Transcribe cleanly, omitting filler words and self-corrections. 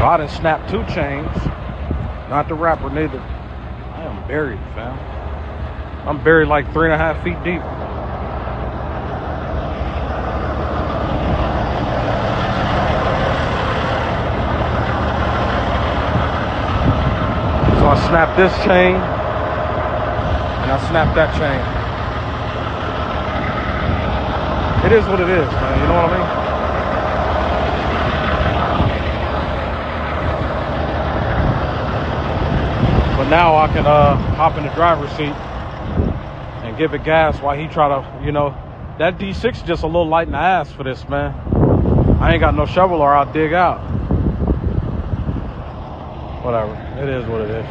I done snapped 2 chains. Not the rapper neither. I am buried, fam. I'm buried like 3.5 feet deep. So I snapped this chain and I snapped that chain. It is what it is, man. You know what I mean? But now I can hop in the driver's seat and give it gas while he try to, you know, that D6 is just a little light in the ass for this, man. I ain't got no shovel or I'll dig out. Whatever. It is what it is.